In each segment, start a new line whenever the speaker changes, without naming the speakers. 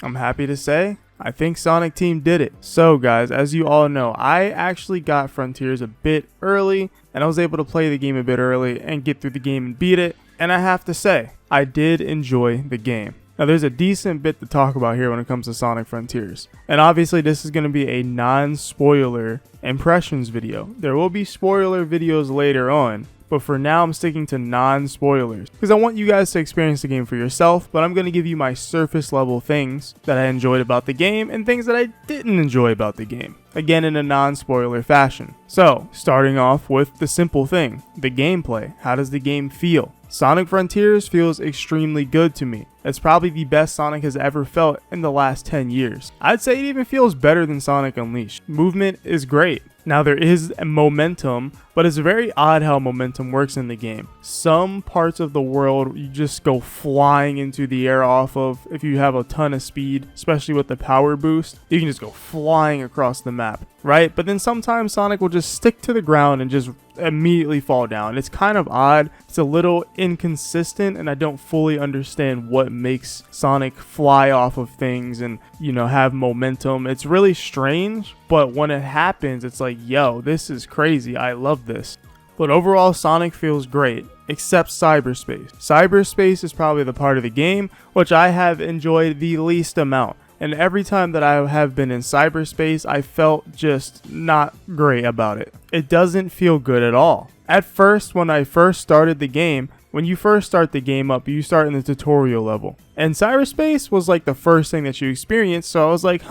I'm happy to say I think Sonic Team did it. So guys, as you all know, I actually got Frontiers a bit early, and I was able to play the game a bit early and get through the game and beat it. And I have to say, I did enjoy the game. Now there's a decent bit to talk about here when it comes to Sonic Frontiers. And obviously this is going to be a non-spoiler impressions video. There will be spoiler videos later on, but for now I'm sticking to non-spoilers because I want you guys to experience the game for yourself, but I'm going to give you my surface level things that I enjoyed about the game and things that I didn't enjoy about the game. Again, in a non-spoiler fashion. So, starting off with the simple thing, the gameplay. How does the game feel? Sonic Frontiers feels extremely good to me. It's probably the best Sonic has ever felt in the last 10 years. I'd say it even feels better than Sonic Unleashed. Movement is great. Now there is momentum, but it's very odd how momentum works in the game. Some parts of the world you just go flying into the air off of if you have a ton of speed, especially with the power boost. You can just go flying across the map, right? But then sometimes Sonic will just stick to the ground and just immediately fall down. It's kind of odd. It's a little inconsistent, and I don't fully understand what makes Sonic fly off of things and, you know, have momentum. It's really strange, but when it happens, it's like, yo, this is crazy. I love this. But overall, Sonic feels great, except Cyberspace. Cyberspace is probably the part of the game which I have enjoyed the least amount. And every time that I have been in cyberspace, I felt just not great about it. It doesn't feel good at all. At first, when I first started the game, when you first start the game up, you start in the tutorial level. And cyberspace was like the first thing that you experienced, so I was like,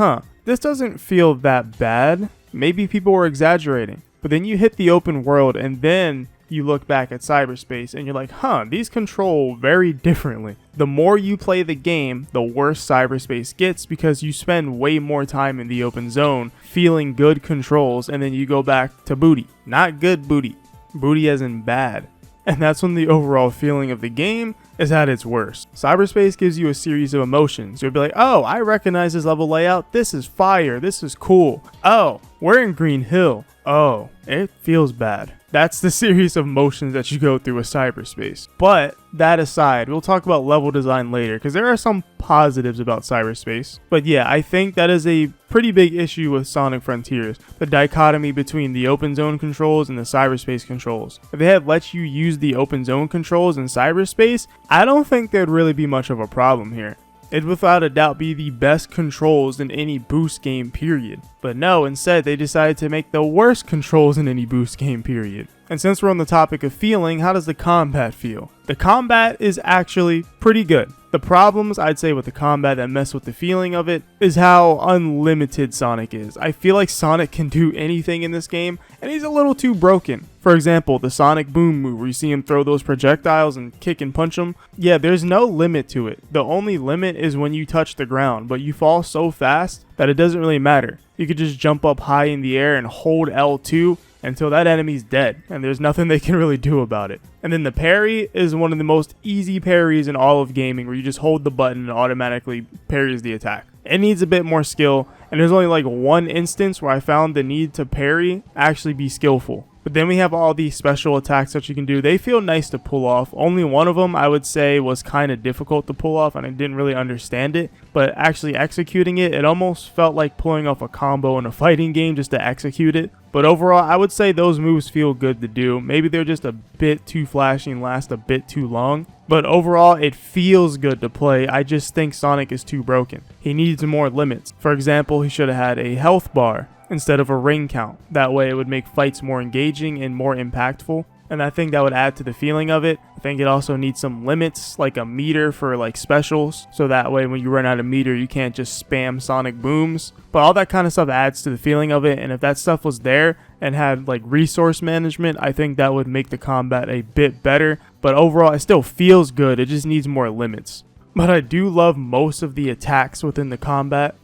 this doesn't feel that bad. Maybe people were exaggerating. But then you hit the open world, and then you look back at cyberspace and you're like, these control very differently. The more you play the game, the worse cyberspace gets because you spend way more time in the open zone feeling good controls, and then you go back to booty. Not good booty. Booty as in bad. And that's when the overall feeling of the game is at its worst. Cyberspace gives you a series of emotions. You'll be like, oh, I recognize this level layout. This is fire. This is cool. Oh, we're in Green Hill. Oh, it feels bad. That's the series of motions that you go through with cyberspace. But that aside, we'll talk about level design later because there are some positives about cyberspace. But yeah, I think that is a pretty big issue with Sonic Frontiers, the dichotomy between the open zone controls and the cyberspace controls. If they had let you use the open zone controls in cyberspace, I don't think there'd really be much of a problem here. It'd without a doubt be the best controls in any boost game period. But no, instead they decided to make the worst controls in any boost game period. And since we're on the topic of feeling, how does the combat feel? The combat is actually pretty good. The problems I'd say with the combat that mess with the feeling of it is how unlimited Sonic is. I feel like Sonic can do anything in this game, and he's a little too broken. For example, the Sonic Boom move where you see him throw those projectiles and kick and punch them. Yeah, there's no limit to it. The only limit is when you touch the ground, but you fall so fast that it doesn't really matter. You could just jump up high in the air and hold L2 until that enemy's dead, and there's nothing they can really do about it. And then the parry is one of the most easy parries in all of gaming, where you just hold the button and it automatically parries the attack. It needs a bit more skill, and there's only like one instance where I found the need to parry actually be skillful. But then we have all these special attacks that you can do. They feel nice to pull off. Only one of them I would say was kind of difficult to pull off and I didn't really understand it. But actually executing it, it almost felt like pulling off a combo in a fighting game just to execute it. But overall, I would say those moves feel good to do. Maybe they're just a bit too flashy and last a bit too long. But overall, it feels good to play. I just think Sonic is too broken. He needs more limits. For example, he should have had a health bar instead of a ring count. That way it would make fights more engaging and more impactful. And I think that would add to the feeling of it. I think it also needs some limits, like a meter for like specials. So that way when you run out of meter, you can't just spam Sonic booms. But all that kind of stuff adds to the feeling of it. And if that stuff was there and had like resource management, I think that would make the combat a bit better. But overall, it still feels good. It just needs more limits. But I do love most of the attacks within the combat.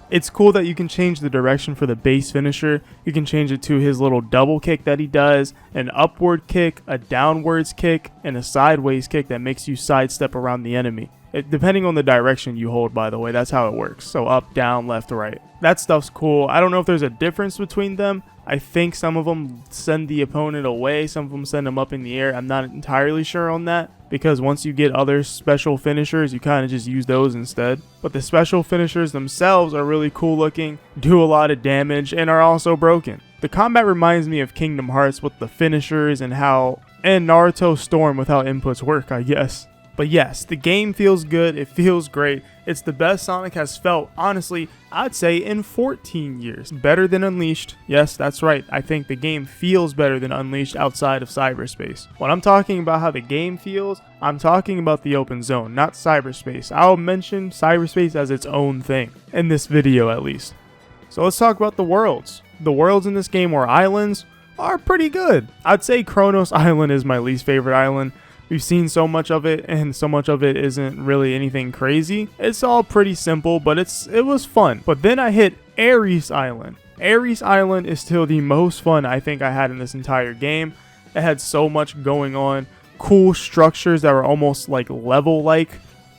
It's cool that you can change the direction for the base finisher. You can change it to his little double kick that he does, an upward kick, a downwards kick, and a sideways kick that makes you sidestep around the enemy. Depending on the direction you hold, by the way, that's how it works. So up, down, left, right. That stuff's cool. I don't know if there's a difference between them. I think some of them send the opponent away, some of them send them up in the air. I'm not entirely sure on that, because once you get other special finishers, you kind of just use those instead. But the special finishers themselves are really cool looking, do a lot of damage, and are also broken. The combat reminds me of Kingdom Hearts with the finishers and Naruto Storm with how inputs work, I guess. But yes, the game feels good, it feels great. It's the best Sonic has felt, honestly, I'd say in 14 years. Better than Unleashed. Yes, that's right. I think the game feels better than Unleashed outside of Cyberspace. When I'm talking about how the game feels, I'm talking about the open zone, not Cyberspace. I'll mention Cyberspace as its own thing, in this video at least. So let's talk about the worlds. The worlds in this game, or islands, are pretty good. I'd say Kronos Island is my least favorite island. We've seen so much of it, and so much of it isn't really anything crazy. It's all pretty simple, but it was fun. But then I hit Ares Island. Ares Island is still the most fun I think I had in this entire game. It had so much going on. Cool structures that were almost like level-like.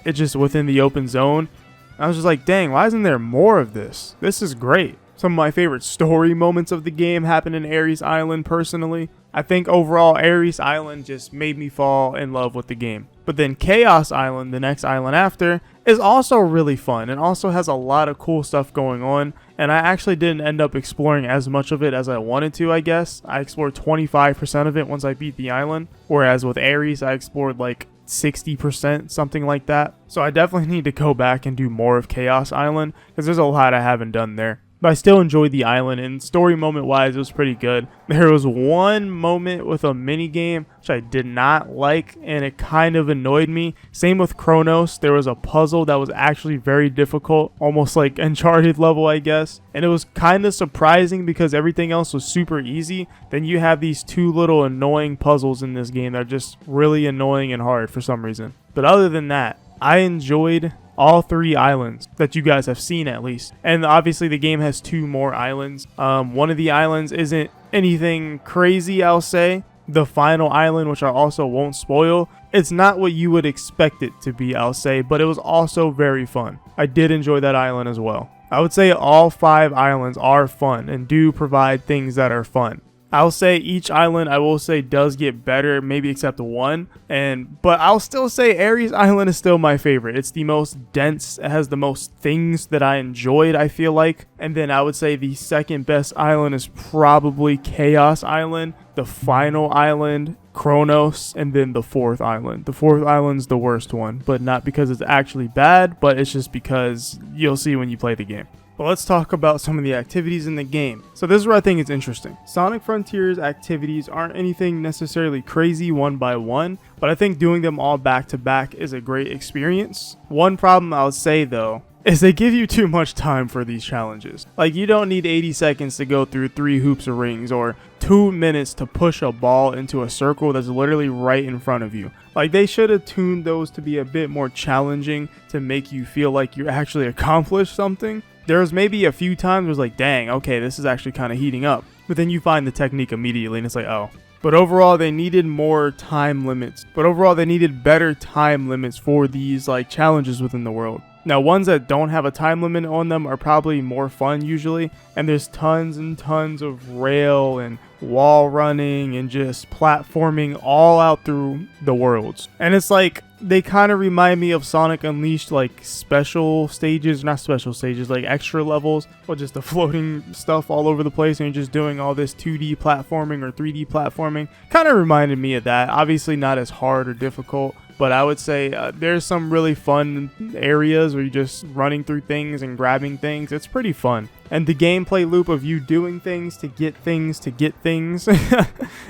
It just within the open zone. I was just like, dang, why isn't there more of this? This is great. Some of my favorite story moments of the game happened in Ares Island personally. I think overall Ares Island just made me fall in love with the game. But then Chaos Island, the next island after, is also really fun and also has a lot of cool stuff going on. And I actually didn't end up exploring as much of it as I wanted to, I guess. I explored 25% of it once I beat the island. Whereas with Ares, I explored like 60%, something like that. So I definitely need to go back and do more of Chaos Island, because there's a lot I haven't done there. But I still enjoyed the island, and story moment wise, it was pretty good. There was one moment with a mini game which I did not like, and it kind of annoyed me. Same with Kronos. There was a puzzle that was actually very difficult, almost like Uncharted level, I guess. And it was kind of surprising because everything else was super easy. Then you have these two little annoying puzzles in this game that are just really annoying and hard for some reason. But other than that, I enjoyed all 3 islands that you guys have seen at least. And obviously the game has 2 more islands. One of the islands isn't anything crazy, I'll say. The final island, which I also won't spoil, it's not what you would expect it to be, I'll say, but it was also very fun. I did enjoy that island as well. I would say all 5 islands are fun and do provide things that are fun. I'll say each island, I will say, does get better, maybe except one. But I'll still say Ares Island is still my favorite. It's the most dense. It has the most things that I enjoyed, I feel like. And then I would say the second best island is probably Chaos Island, the final island, Kronos, and then the 4th island. The 4th island's the worst one, but not because it's actually bad, but it's just because you'll see when you play the game. But let's talk about some of the activities in the game. So this is where I think it's interesting. Sonic Frontiers activities aren't anything necessarily crazy one by one, but I think doing them all back to back is a great experience. One problem I would say though is they give you too much time for these challenges. Like, you don't need 80 seconds to go through 3 hoops of rings, or 2 minutes to push a ball into a circle that's literally right in front of you. Like, they should have tuned those to be a bit more challenging to make you feel like you actually accomplished something. There was maybe a few times where it was like, dang, okay, this is actually kind of heating up. But then you find the technique immediately and it's like, oh. But overall, they needed more time limits. But overall, they needed better time limits for these like challenges within the world. Now, ones that don't have a time limit on them are probably more fun usually. And there's tons and tons of rail and wall running and just platforming all out through the worlds. And it's like, they kind of remind me of Sonic Unleashed, like special stages, not special stages, like extra levels, or just the floating stuff all over the place and you're just doing all this 2D platforming or 3D platforming. Kind of reminded me of that. Obviously not as hard or difficult, but I would say there's some really fun areas where you're just running through things and grabbing things. It's pretty fun. And the gameplay loop of you doing things to get things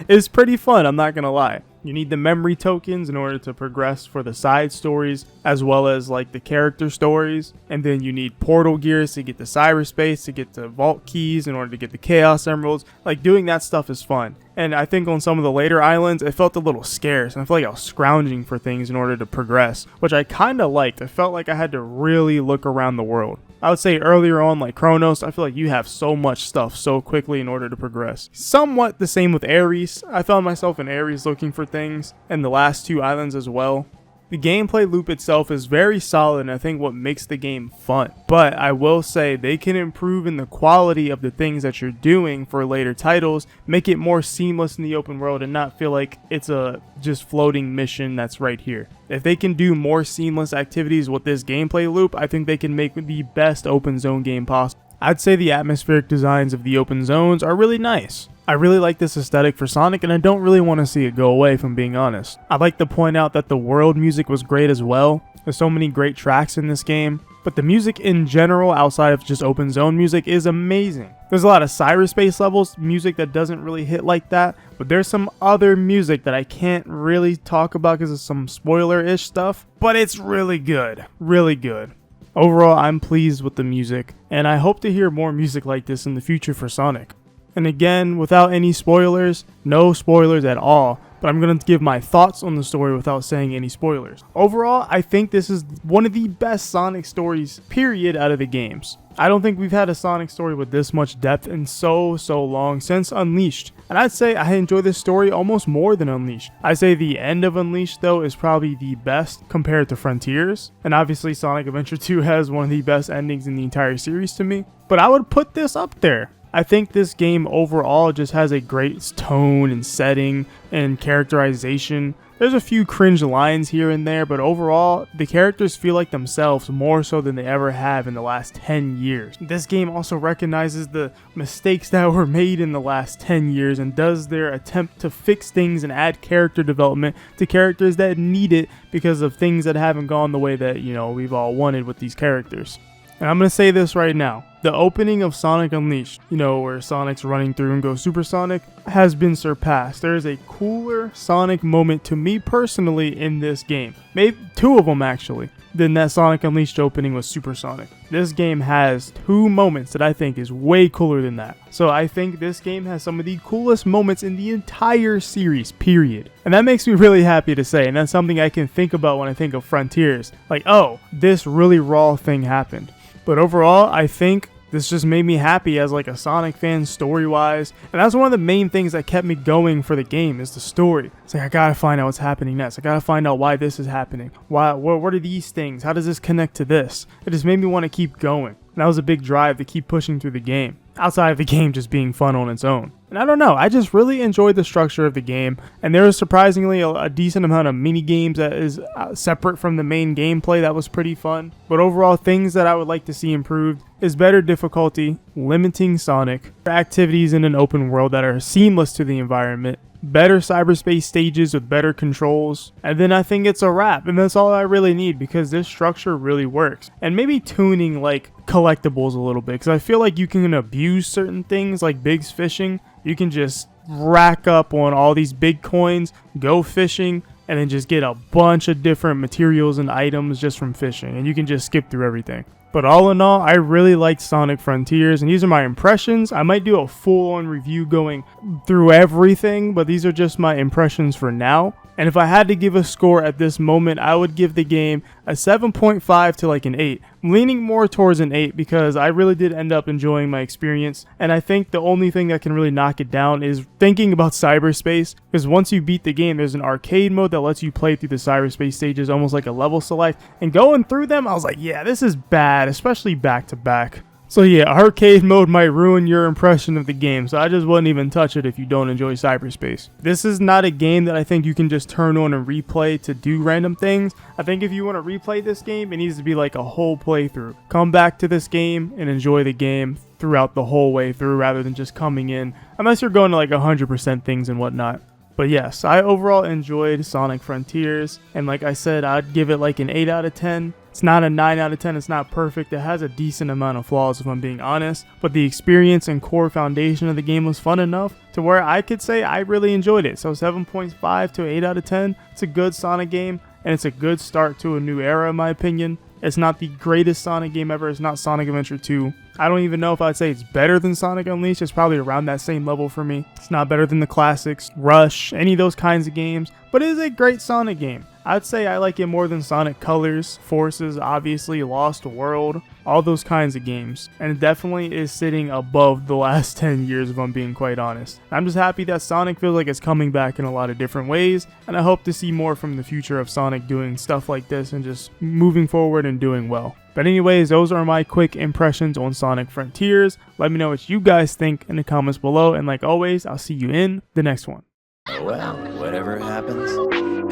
is pretty fun, I'm not gonna lie. You need the memory tokens in order to progress for the side stories, as well as like the character stories. And then you need portal gears to get the cyberspace, to get the vault keys in order to get the chaos emeralds. Like, doing that stuff is fun. And I think on some of the later islands, it felt a little scarce. And I felt like I was scrounging for things in order to progress, which I kind of liked. I felt like I had to really look around the world. I would say earlier on, like Kronos, I feel like you have so much stuff so quickly in order to progress. Somewhat the same with Ares. I found myself in Ares looking for things, and the last 2 islands as well. The gameplay loop itself is very solid and I think what makes the game fun. But I will say they can improve in the quality of the things that you're doing for later titles, make it more seamless in the open world and not feel like it's a just floating mission that's right here. If they can do more seamless activities with this gameplay loop, I think they can make the best open zone game possible. I'd say the atmospheric designs of the open zones are really nice. I really like this aesthetic for Sonic and I don't really want to see it go away, if I'm being honest. I'd like to point out that the world music was great as well. There's so many great tracks in this game, but the music in general outside of just open zone music is amazing. There's a lot of Cyberspace levels music that doesn't really hit like that, but there's some other music that I can't really talk about because of some spoiler-ish stuff, but it's really good, really good. Overall, I'm pleased with the music, and I hope to hear more music like this in the future for Sonic. And again, without any spoilers, no spoilers at all, but I'm going to give my thoughts on the story without saying any spoilers. Overall, I think this is one of the best Sonic stories, period, out of the games. I don't think we've had a Sonic story with this much depth in so long since Unleashed. And I'd say I enjoy this story almost more than Unleashed. I'd say the end of Unleashed though is probably the best compared to Frontiers. And obviously Sonic Adventure 2 has one of the best endings in the entire series to me. But I would put this up there. I think this game overall just has a great tone and setting and characterization. There's a few cringe lines here and there, but overall, the characters feel like themselves more so than they ever have in the last 10 years. This game also recognizes the mistakes that were made in the last 10 years and does their attempt to fix things and add character development to characters that need it because of things that haven't gone the way that, we've all wanted with these characters. And I'm going to say this right now. The opening of Sonic Unleashed, where Sonic's running through and goes supersonic, has been surpassed. There is a cooler Sonic moment to me personally in this game. Maybe two of them actually, than that Sonic Unleashed opening with Supersonic. This game has two moments that I think is way cooler than that. So I think this game has some of the coolest moments in the entire series, period. And that makes me really happy to say, and that's something I can think about when I think of Frontiers. Like, oh, this really raw thing happened. But overall, I think this just made me happy as like a Sonic fan story-wise. And that's one of the main things that kept me going for the game is the story. It's like, I gotta find out what's happening next. I gotta find out why this is happening. What are these things? How does this connect to this? It just made me want to keep going. And that was a big drive to keep pushing through the game, outside of the game just being fun on its own. And I don't know, I just really enjoyed the structure of the game, and there was surprisingly a decent amount of mini games that is separate from the main gameplay that was pretty fun. But overall, things that I would like to see improved is better difficulty, limiting Sonic, activities in an open world that are seamless to the environment, better cyberspace stages with better controls, and then I think it's a wrap, and that's all I really need because this structure really works. And maybe tuning like collectibles a little bit, because I feel like you can abuse certain things like Big's fishing. You can just rack up on all these big coins, go fishing, and then just get a bunch of different materials and items just from fishing, and you can just skip through everything. But all in all, I really liked Sonic Frontiers, and these are my impressions. I might do a full-on review going through everything, but these are just my impressions for now. And if I had to give a score at this moment, I would give the game a 7.5 to like an 8. I'm leaning more towards an 8 because I really did end up enjoying my experience. And I think the only thing that can really knock it down is thinking about Cyberspace. Because once you beat the game, there's an arcade mode that lets you play through the Cyberspace stages almost like a level select. And going through them, I was like, yeah, this is bad, especially back to back. So yeah, arcade mode might ruin your impression of the game, so I just wouldn't even touch it if you don't enjoy Cyberspace. This is not a game that I think you can just turn on and replay to do random things. I think if you want to replay this game, it needs to be like a whole playthrough. Come back to this game and enjoy the game throughout the whole way through rather than just coming in, unless you're going to like 100% things and whatnot. But yes, I overall enjoyed Sonic Frontiers, and like I said, I'd give it like an 8 out of 10. It's not a 9 out of 10, it's not perfect, it has a decent amount of flaws if I'm being honest, but the experience and core foundation of the game was fun enough to where I could say I really enjoyed it. So 7.5 to 8 out of 10, it's a good Sonic game, and it's a good start to a new era in my opinion. It's not the greatest Sonic game ever, it's not Sonic Adventure 2. I don't even know if I'd say it's better than Sonic Unleashed. It's probably around that same level for me. It's not better than the classics, Rush, any of those kinds of games, but it is a great Sonic game. I'd say I like it more than Sonic Colors, Forces, obviously, Lost World, all those kinds of games. And it definitely is sitting above the last 10 years if I'm being quite honest. I'm just happy that Sonic feels like it's coming back in a lot of different ways, and I hope to see more from the future of Sonic doing stuff like this and just moving forward and doing well. But anyways, those are my quick impressions on Sonic Frontiers. Let me know what you guys think in the comments below, and like always, I'll see you in the next one.
Well, whatever happens,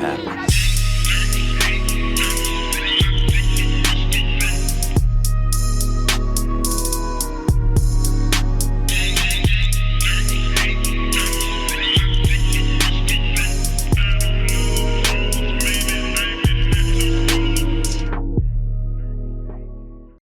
happens.